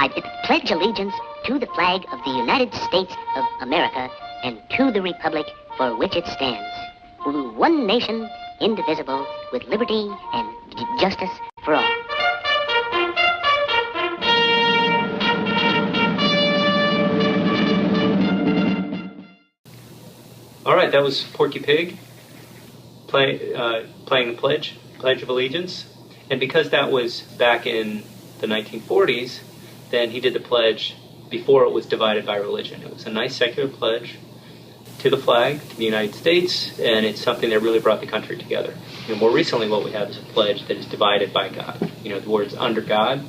I pledge allegiance to the flag of the United States of America and to the republic for which it stands, one nation, indivisible, with liberty and justice for all. All right, that was Porky Pig playing the Pledge of Allegiance. And because that was back in the 1940s, then he did the pledge before it was divided by religion. It was a nice secular pledge to the flag, to the United States, and it's something that really brought the country together. More recently, what we have is a pledge that is divided by God. The words "under God"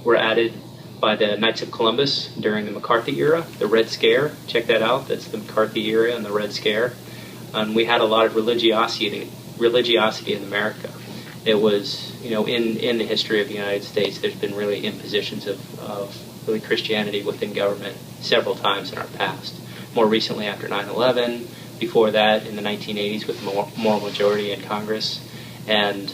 were added by the Knights of Columbus during the McCarthy era, the Red Scare. Check that out. That's the McCarthy era and the Red Scare. And we had a lot of religiosity in America. It was, in the history of the United States, there's been really impositions of really Christianity within government several times in our past. More recently after 9/11, before that in the 1980s with the moral majority in Congress, and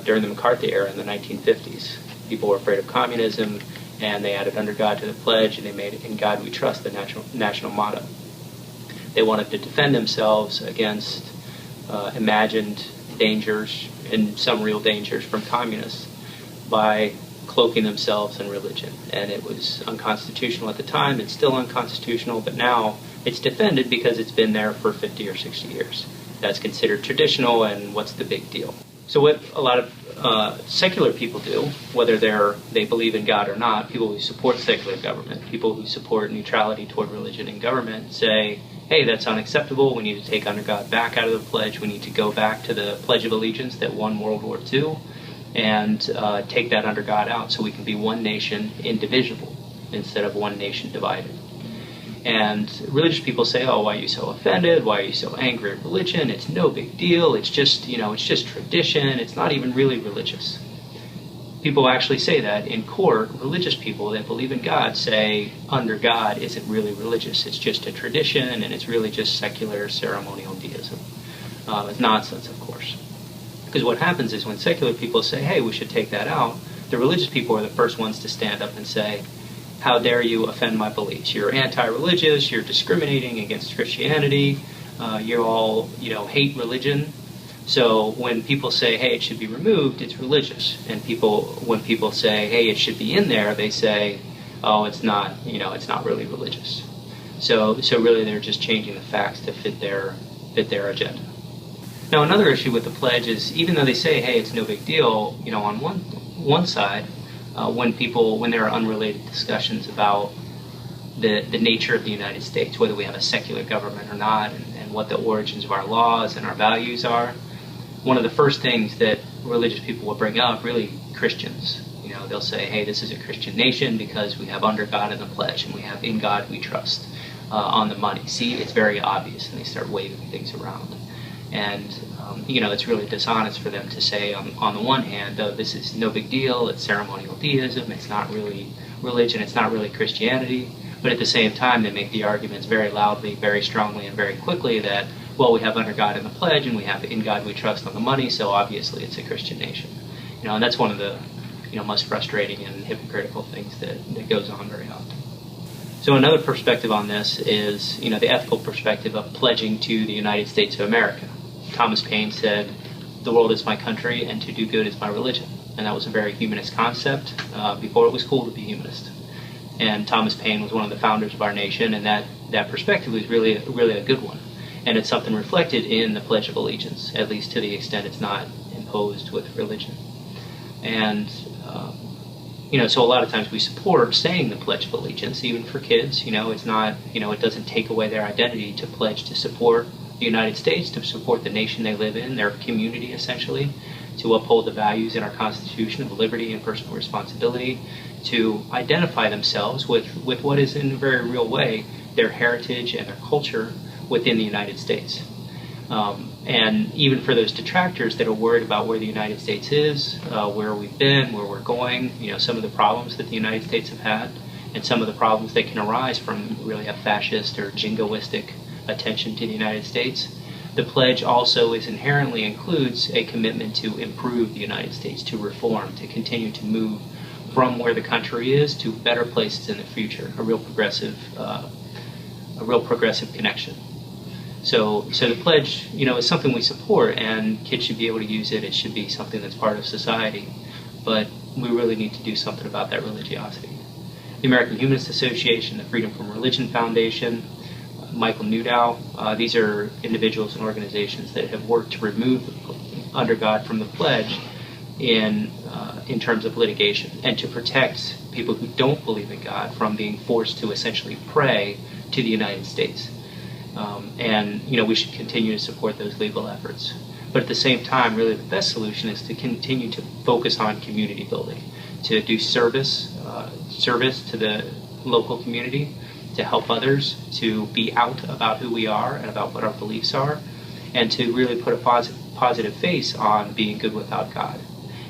during the McCarthy era in the 1950s. People were afraid of communism, and they added "under God" to the pledge, and they made "in God we trust" the national motto. They wanted to defend themselves against imagined dangers and some real dangers from communists by cloaking themselves in religion. And it was unconstitutional at the time. It's still unconstitutional, but now it's defended because it's been there for 50 or 60 years. That's considered traditional, and what's the big deal? So what a lot of secular people do, whether they believe in God or not, people who support secular government, people who support neutrality toward religion and government, say, hey, that's unacceptable, we need to take "under God" back out of the pledge, we need to go back to the Pledge of Allegiance that won World War II, and take that "under God" out so we can be one nation, indivisible, instead of one nation divided. And religious people say, oh, why are you so offended? Why are you so angry at religion? It's no big deal. It's just, it's just tradition. It's not even really religious. People actually say that in court. Religious people that believe in God say "under God" isn't really religious. It's just a tradition, and it's really just secular ceremonial deism. It's nonsense, of course. Because what happens is when secular people say, hey, we should take that out, the religious people are the first ones to stand up and say, how dare you offend my beliefs? You're anti-religious, you're discriminating against Christianity, you all, hate religion. So when people say, hey, it should be removed, it's religious. And when people say, hey, it should be in there, they say, oh, it's not, it's not really religious. So really they're just changing the facts to fit their agenda. Now another issue with the pledge is, even though they say, hey, it's no big deal, on one side, when there are unrelated discussions about the nature of the United States, whether we have a secular government or not, and what the origins of our laws and our values are, one of the first things that religious people will bring up, really Christians, they'll say, hey, this is a Christian nation because we have "under God" in the pledge, and we have "in God we trust" on the money. See, it's very obvious, and they start waving things around. And, it's really dishonest for them to say, on the one hand, oh, this is no big deal, it's ceremonial deism, it's not really religion, it's not really Christianity. But at the same time, they make the arguments very loudly, very strongly, and very quickly that, well, we have "under God" in the pledge, and we have "in God we trust" on the money, so obviously it's a Christian nation. And that's one of the most frustrating and hypocritical things that goes on very often. So another perspective on this is, the ethical perspective of pledging to the United States of America. Thomas Paine said, the world is my country, and to do good is my religion. And that was a very humanist concept before it was cool to be humanist. And Thomas Paine was one of the founders of our nation, and that perspective was really a good one. And it's something reflected in the Pledge of Allegiance, at least to the extent it's not imposed with religion. And, so a lot of times we support saying the Pledge of Allegiance, even for kids. It's not, it doesn't take away their identity to pledge to support the United States, to support the nation they live in, their community essentially, to uphold the values in our Constitution of liberty and personal responsibility, to identify themselves with what is in a very real way their heritage and their culture within the United States. And even for those detractors that are worried about where the United States is, where we've been, where we're going, some of the problems that the United States have had, and some of the problems that can arise from really a fascist or jingoistic attention to the United States, the pledge also inherently includes a commitment to improve the United States, to reform, to continue to move from where the country is to better places in the future, a real progressive connection. So the pledge, is something we support, and kids should be able to use it. It should be something that's part of society, but we really need to do something about that religiosity. The American Humanist Association, the Freedom from Religion Foundation, Michael Newdow, these are individuals and organizations that have worked to remove under God from the pledge in terms of litigation, and to protect people who don't believe in God from being forced to essentially pray to the United States. And we should continue to support those legal efforts. But at the same time, really the best solution is to continue to focus on community building, to do service to the local community, to help others, to be out about who we are and about what our beliefs are, and to really put a positive face on being good without God.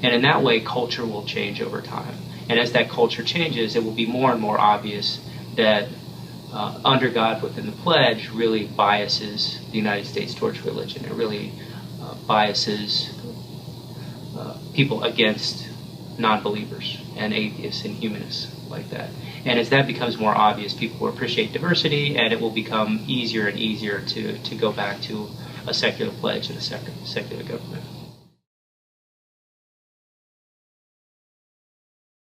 And in that way, culture will change over time. And as that culture changes, it will be more and more obvious that under God within the pledge really biases the United States towards religion. It really biases people against non-believers and atheists and humanists like that. And as that becomes more obvious, people will appreciate diversity, and it will become easier and easier to go back to a secular pledge and a secular government.